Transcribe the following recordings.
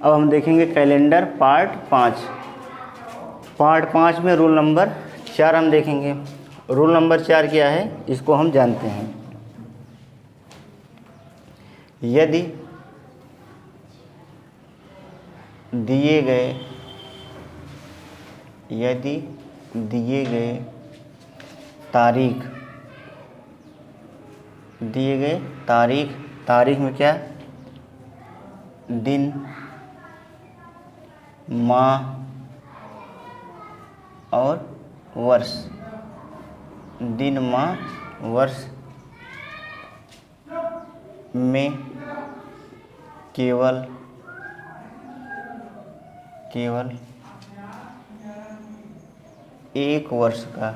अब हम देखेंगे कैलेंडर पार्ट 5। पार्ट 5 में रूल नंबर 4 हम देखेंगे। रूल नंबर 4 क्या है इसको हम जानते हैं। यदि दिए गए तारीख में क्या दिन माह और वर्ष, दिन माह वर्ष में केवल एक वर्ष का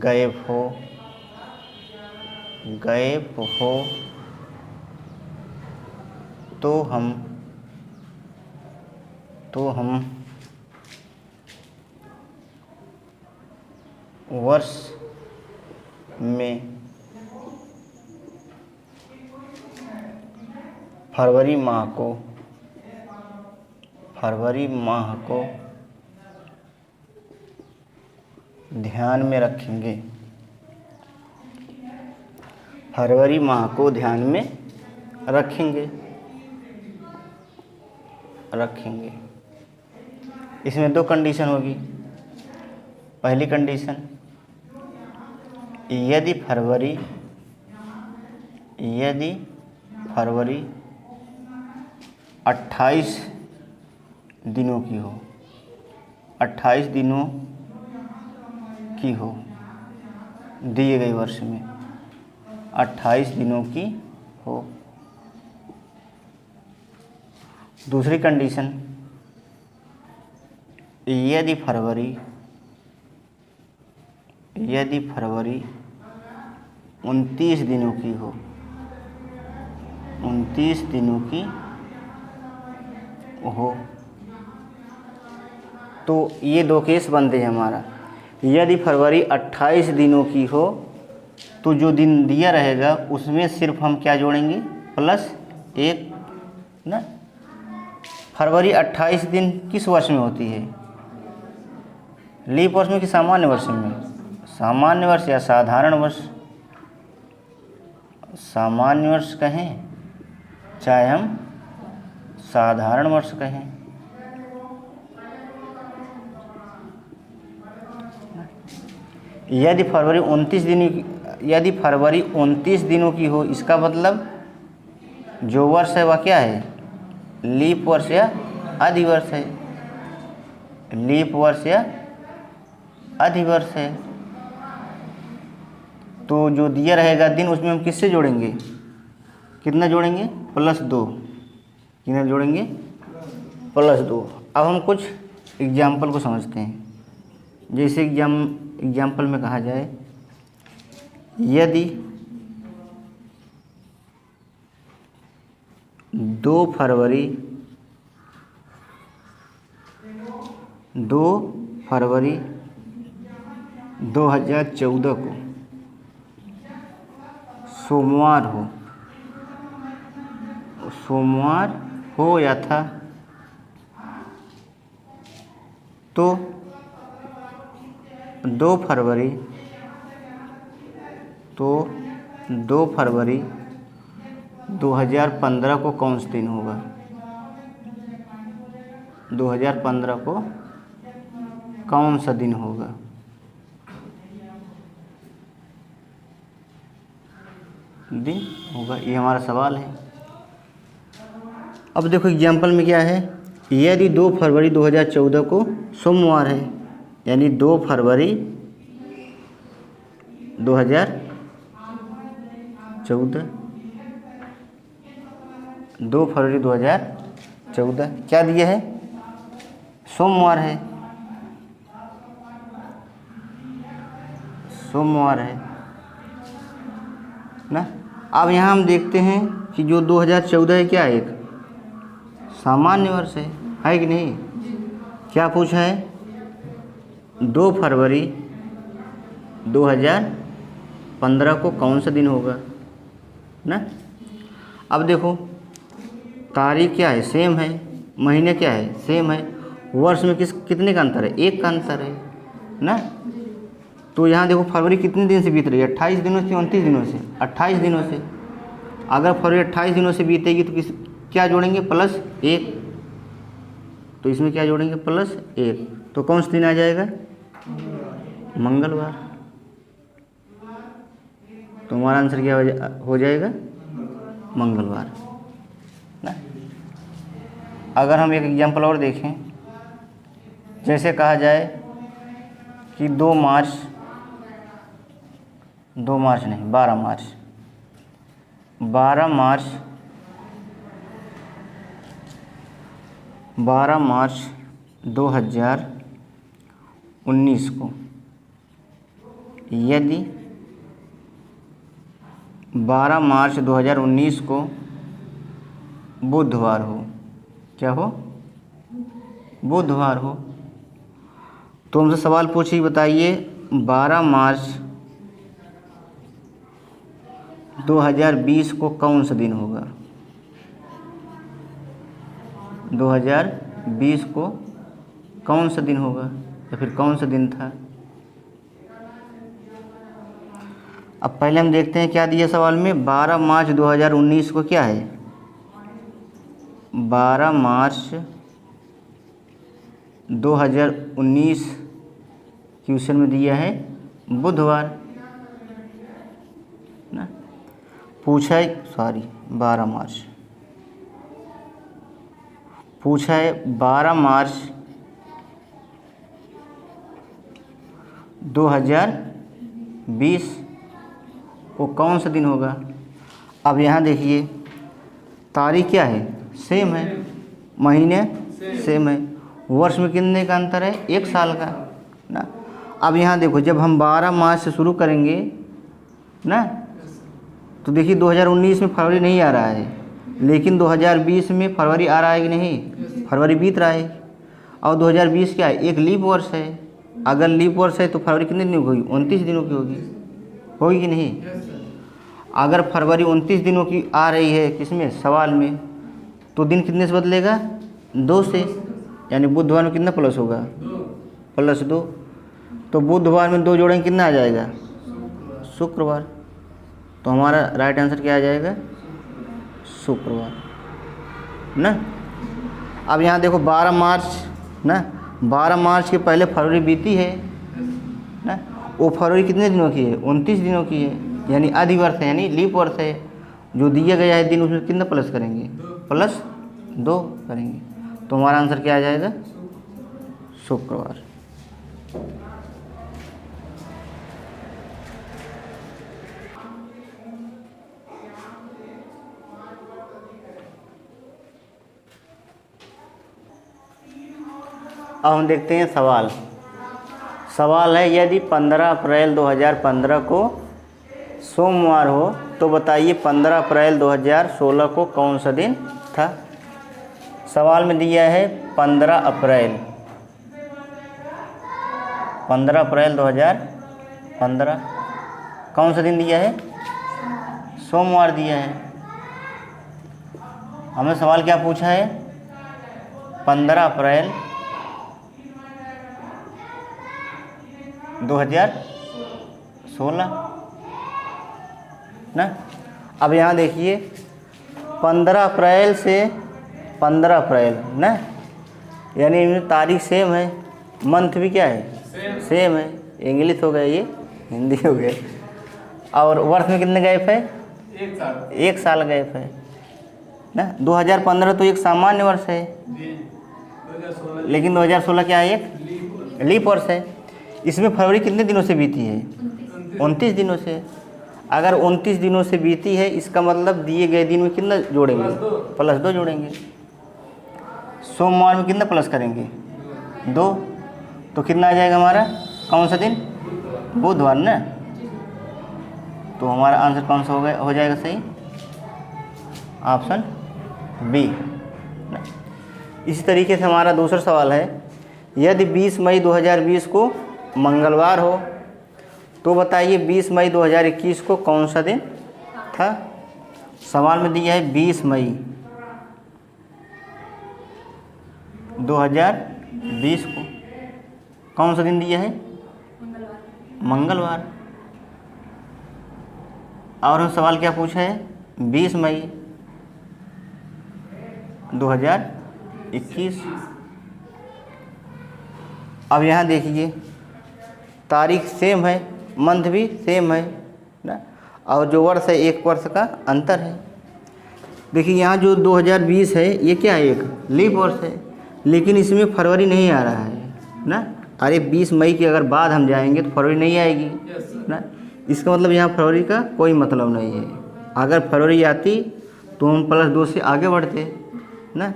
गैप हो तो हम वर्ष में फरवरी माह को ध्यान में रखेंगे। फरवरी माह को ध्यान में रखेंगे। इसमें 2 कंडीशन होगी। पहली कंडीशन, यदि फरवरी 28 दिनों की हो, 28 दिनों की हो, दिए गए वर्ष में 28 दिनों की हो। दूसरी कंडीशन, यदि फरवरी 29 दिनों की हो, 29 दिनों की हो, तो ये 2 केस बनते हैं हमारा। यदि फरवरी 28 दिनों की हो तो जो दिन दिया रहेगा उसमें सिर्फ हम क्या जोड़ेंगे, +1 ना। फरवरी 28 दिन किस वर्ष में होती है, लीप वर्ष में कि सामान्य वर्ष में? सामान्य वर्ष या साधारण वर्ष। सामान्य वर्ष कहें चाहे हम साधारण वर्ष कहें। यदि फरवरी 29 दिनों की हो, इसका मतलब जो वर्ष है वह क्या है, लीप वर्ष या अधिवर्ष है। लीप वर्ष या अधिवर्ष है। तो जो दिया रहेगा दिन उसमें हम किससे जोड़ेंगे, कितना जोड़ेंगे, +2। कितना जोड़ेंगे, +2। अब हम कुछ एग्जाम्पल को समझते हैं। जैसे एग्जाम्पल में कहा जाए, यदि 2 फरवरी 2014 को सोमवार हो या था, तो 2 फरवरी 2015 को कौन सा दिन होगा? 2015 को कौन सा दिन होगा? दिन होगा, ये हमारा सवाल है। अब देखो एग्जाम्पल में क्या है, यदि 2 फरवरी 2014 को सोमवार है, यानी 2 फरवरी 2014 क्या दिया है, सोमवार है। ना। अब यहाँ हम देखते हैं कि जो 2014 है क्या है, एक सामान्य वर्ष है कि नहीं? क्या पूछा है, 2 फरवरी 2014 15 को कौन सा दिन होगा ना। अब देखो तारीख क्या है, सेम है, महीने क्या है, सेम है, वर्ष में कितने का अंतर है, एक का अंतर है ना। तो यहाँ देखो फरवरी कितने दिन से बीत रही है, 28 दिनों से, 29 दिनों से, 28 दिनों से। अगर फरवरी 28 दिनों से बीतेगी तो क्या जोड़ेंगे, +1। तो इसमें क्या जोड़ेंगे, +1। तो कौन सा दिन आ जाएगा, मंगलवार। तो हमारा आंसर क्या हो जाएगा, मंगलवार ना। अगर हम एक एग्जाम्पल और देखें, जैसे कहा जाए कि 12 मार्च नहीं, 12 मार्च 2019 को, यदि 12 मार्च 2019 को बुधवार हो, क्या हो, बुधवार हो, तो हमसे सवाल पूछिए, बताइए 12 मार्च 2020 को कौन सा दिन होगा, 2020 को कौन सा दिन होगा या फिर कौन सा दिन था। अब पहले हम देखते हैं क्या दिया सवाल में। 12 मार्च 2019 को क्या है, 12 मार्च 2019 क्वेश्चन में दिया है बुधवार ना। पूछा है 12 मार्च पूछा है 12 मार्च 2020 को कौन सा दिन होगा। अब यहाँ देखिए तारीख क्या है, सेम है, महीने सेम है, वर्ष में कितने का अंतर है, 1 साल का ना। अब यहाँ देखो जब हम 12 मार्च से शुरू करेंगे ना, तो देखिए 2019 में फरवरी नहीं आ रहा है, लेकिन 2020 में फरवरी आ रहा है कि नहीं, फरवरी बीत रहा है। और 2020 क्या है, एक लीप वर्ष है। अगर लीप वर्ष है तो फरवरी कितने दिनों की होगी, 29 दिनों की होगी कि नहीं। अगर फरवरी 29 दिनों की आ रही है किसमें, सवाल में, तो दिन कितने से बदलेगा, 2 से, यानी बुधवार में कितना प्लस होगा, +2। तो बुधवार में 2 जोड़ेंगे कितना आ जाएगा, शुक्रवार। तो हमारा राइट आंसर क्या आ जाएगा, शुक्रवार ना। अब यहाँ देखो 12 मार्च ना, 12 मार्च के पहले फरवरी बीती है ना। वो फरवरी कितने दिनों की है, 29 दिनों की है, यानी आधी वर्ष है, यानी लीप वर्ष है। जो दिया गया है दिन उसमें कितना प्लस करेंगे, +2 करेंगे। तो हमारा आंसर क्या आ जाएगा, शुक्रवार। अब हम देखते हैं सवाल है, यदि 15 अप्रैल 2015 को सोमवार हो तो बताइए 15 अप्रैल 2016 को कौन सा दिन था। सवाल में दिया है 15 अप्रैल 2015 कौन सा दिन दिया है, सोमवार दिया है। हमें सवाल क्या पूछा है, 15 अप्रैल 2016 ना। अब यहाँ देखिए 15 अप्रैल से 15 अप्रैल ना, यानी इनमें तारीख सेम है, मंथ भी क्या है, सेम है। इंग्लिश हो गया, ये हिंदी हो गया। और वर्ष में कितने गैप है, 1 साल गैप है ना। 2015 तो एक सामान्य वर्ष है, लेकिन 2016 क्या है, एक लीप वर्ष है। इसमें फरवरी कितने दिनों से बीती है, 29 दिनों से। अगर 29 दिनों से बीती है, इसका मतलब दिए गए दिन में कितना जोड़ेंगे, +2 जोड़ेंगे। सोमवार में कितना प्लस करेंगे, 2। तो कितना आ जाएगा हमारा, कौन सा दिन, बुधवार ना। तो हमारा आंसर कौन सा हो जाएगा सही, ऑप्शन बी। इसी तरीके से हमारा दूसरा सवाल है, यदि 20 मई 2020 को मंगलवार हो तो बताइए 20 मई 2021 को कौन सा दिन था? सवाल में दिया है 20 मई 2020 को कौन सा दिन दिया है? मंगलवार। और हम सवाल क्या पूछा है? 20 मई 2021। अब यहाँ देखिए तारीख सेम है, मंथ भी सेम है ना, और जो वर्ष है एक वर्ष का अंतर है। देखिए यहाँ जो 2020 है ये क्या है? एक लीप वर्ष है, लेकिन इसमें फरवरी नहीं आ रहा है ना। अरे 20 मई के अगर बाद हम जाएंगे तो फरवरी नहीं आएगी ना। इसका मतलब यहाँ फरवरी का कोई मतलब नहीं है। अगर फरवरी आती तो हम +2 से आगे बढ़ते ना।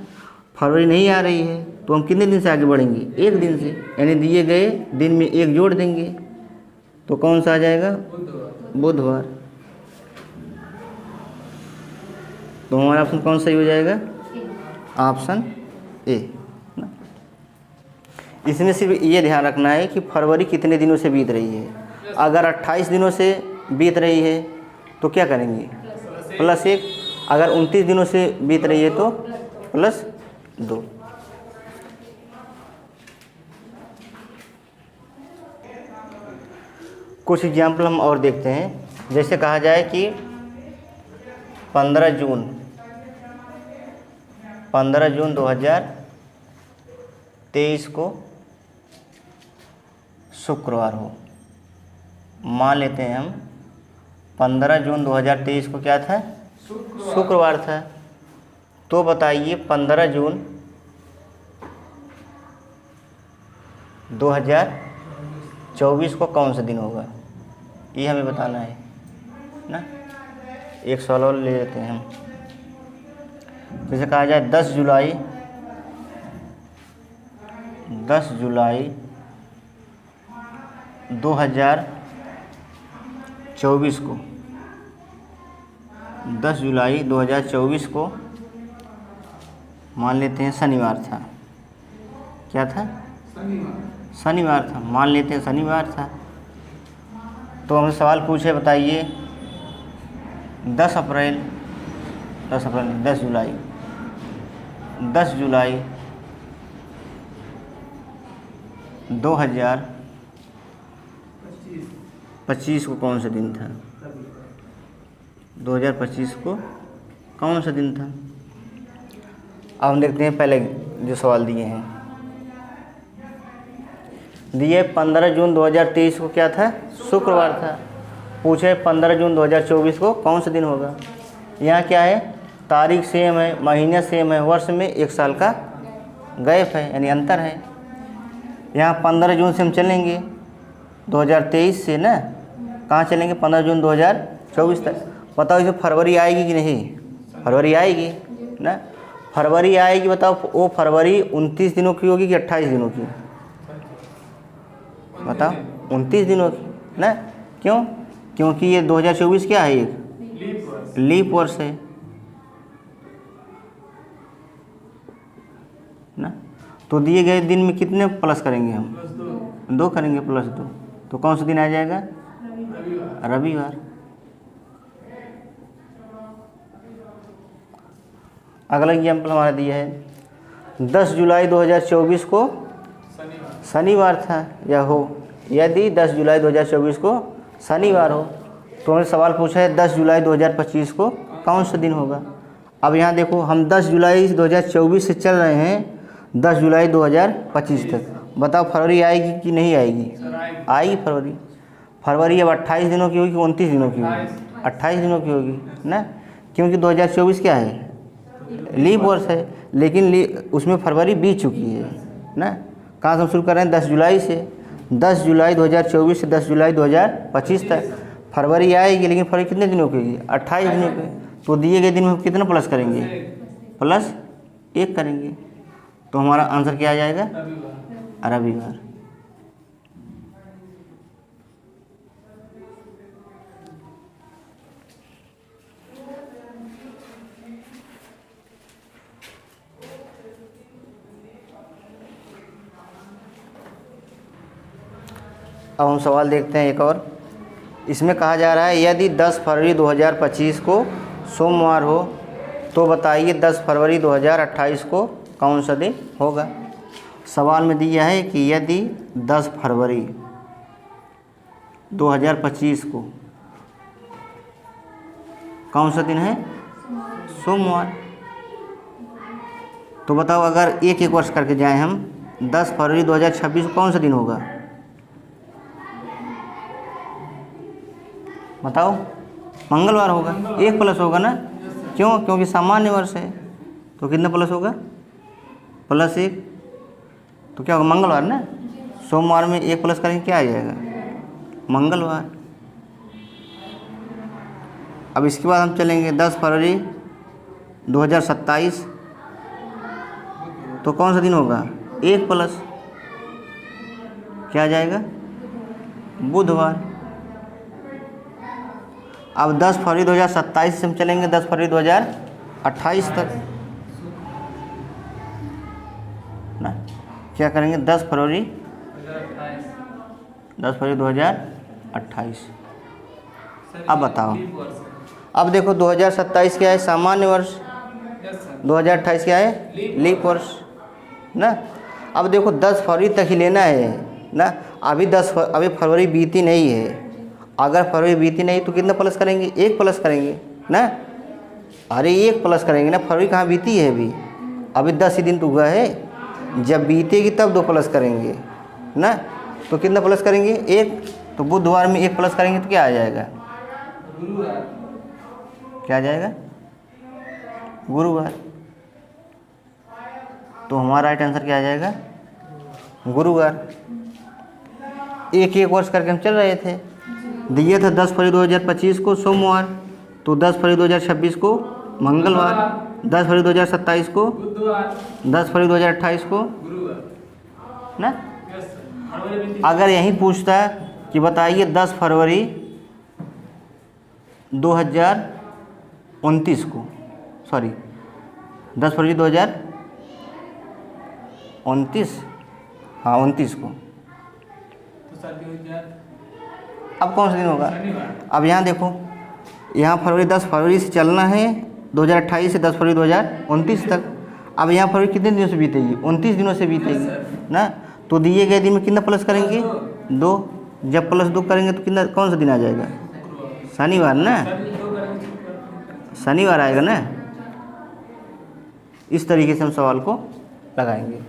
फरवरी नहीं आ रही है तो हम कितने दिन से आगे बढ़ेंगे? एक दिन से, यानी दिए गए दिन में एक जोड़ देंगे तो कौन सा आ जाएगा? बुधवार। तो हमारा ऑप्शन कौन सही हो जाएगा? ऑप्शन ए ना। इसमें सिर्फ ये ध्यान रखना है कि फरवरी कितने दिनों से बीत रही है। अगर 28 दिनों से बीत रही है तो क्या करेंगे? +1। अगर 29 दिनों से बीत रही है तो +2। कुछ एग्जाम्पल हम और देखते हैं। जैसे कहा जाए कि 15 जून 2023 को शुक्रवार हो। मान लेते हैं हम 15 जून 2023 को क्या था? शुक्रवार था। तो बताइए 15 जून 2024 को कौन सा दिन होगा? ये हमें बताना है ना। एक सवाल और ले लेते हैं हम। जैसे कहा जाए 10 जुलाई 2024 को 10 जुलाई 2024 को मान लेते हैं शनिवार था। क्या था? शनिवार था। मान लेते हैं शनिवार था। तो हमसे सवाल पूछे, बताइए 10 जुलाई 2025 को कौन सा दिन था? 2025 को कौन सा दिन था? अब हम देखते हैं पहले जो सवाल दिए हैं। दिए 15 जून 2023 को क्या था? शुक्रवार था। पूछे 15 जून 2024 को कौन सा दिन होगा? यहाँ क्या है? तारीख सेम है, महीने सेम है, वर्ष में 1 साल का गैप है, यानी अंतर है। यहाँ 15 जून से हम चलेंगे 2023 से ना, कहाँ चलेंगे? 15 जून 2024 तक। बताओ इसमें फरवरी आएगी कि नहीं? फरवरी आएगी ना। फरवरी आएगी। बताओ वो फरवरी 29 दिनों की होगी कि 28 दिनों की? बताओ 29 दिनों की ना। क्यों? क्योंकि ये 2024 क्या है? एक लीप वर्ष है ना। तो दिए गए दिन में कितने प्लस करेंगे हम? 2 करेंगे, +2। तो कौन सा दिन आ जाएगा? रविवार। अगला एग्जाम्पल हमारा दिया है 10 जुलाई 2024 को शनिवार था या हो। यदि 10 जुलाई 2024 को शनिवार हो तो हमें सवाल पूछा है 10 जुलाई 2025 को कौन सा दिन होगा? अब यहाँ देखो हम 10 जुलाई 2024 से चल रहे हैं 10 जुलाई 2025 तक। बताओ फरवरी आएगी कि नहीं आएगी? आएगी फरवरी। फरवरी अब 28 दिनों की होगी कि 29 दिनों की होगी? 28 दिनों की होगी ना। क्योंकि 2024 क्या है? लीप वर्ष है, लेकिन उसमें फरवरी बीत चुकी है ना। कहाँ से हम शुरू कर रहे हैं? 10 जुलाई से। 10 जुलाई 2024 से 10 जुलाई 2025 तक फरवरी आएगी, लेकिन फरवरी कितने दिनों की होगी? 28 दिनों की। तो दिए गए दिन में हम कितना प्लस करेंगे? +1 करेंगे। तो हमारा आंसर क्या आ जाएगा? रविवार। अब हम सवाल देखते हैं एक और। इसमें कहा जा रहा है यदि 10 फरवरी 2025 को सोमवार हो तो बताइए 10 फरवरी 2028 को कौन सा दिन होगा। सवाल में दिया है कि यदि 10 फरवरी 2025 को कौन सा दिन है, सोमवार। तो बताओ अगर एक एक वर्ष करके जाएं हम, 10 फरवरी 2026 को कौन सा दिन होगा बताओ। मंगलवार होगा, एक प्लस होगा ना, क्यों? क्योंकि सामान्य वर्ष है। तो कितना प्लस होगा, +1। तो क्या होगा, मंगलवार ना। सोमवार में एक प्लस करेंगे क्या आ जाएगा, मंगलवार। अब इसके बाद हम चलेंगे 10 फरवरी 2027, तो कौन सा दिन होगा, एक प्लस क्या आ जाएगा, बुधवार। अब 10 फरवरी 2027 से हम चलेंगे 10 फरवरी 2028 तक ना। क्या करेंगे, 10 फरवरी 2028। अब बताओ, अब देखो 2027 क्या है, सामान्य वर्ष, 2028 क्या है, लीप वर्ष ना। अब देखो 10 फरवरी तक ही लेना है ना। अभी फरवरी बीती नहीं है। अगर फरवरी बीती नहीं तो कितना प्लस करेंगे, एक प्लस करेंगे ना। अरे एक प्लस करेंगे ना, फरवरी कहाँ बीती है अभी 10 ही दिन तो हुआ है। जब बीतेगी तब 2 प्लस करेंगे ना। तो कितना प्लस करेंगे, एक। तो बुधवार में 1 प्लस करेंगे तो क्या आ जाएगा, क्या आ जाएगा, गुरुवार। तो हमारा राइट आंसर क्या आ जाएगा, गुरुवार। एक एक वर्ष करके हम चल रहे थे। दिया था 10 फरवरी 2025 को सोमवार, तो 10 फरवरी 2026 को मंगलवार, 10 फरवरी 2027 को, 10 फरवरी 2028 को ना। अगर यही पूछता कि बताइए 10 फरवरी 2029 को, सॉरी 10 फरवरी 2029, हाँ 29 को, अब कौन सा दिन होगा। अब यहाँ देखो, यहाँ फरवरी 10 फरवरी से चलना है 2028 से 10 फरवरी 2029 तक। अब यहाँ फरवरी कितने दिनों से बीतेगी, 29 दिनों से बीतेगी ना। तो दिए गए दिन में कितना प्लस करेंगे, 2। जब +2 करेंगे तो कितना, कौन सा दिन आ जाएगा, शनिवार ना, शनिवार आएगा ना। इस तरीके से हम सवाल को लगाएंगे।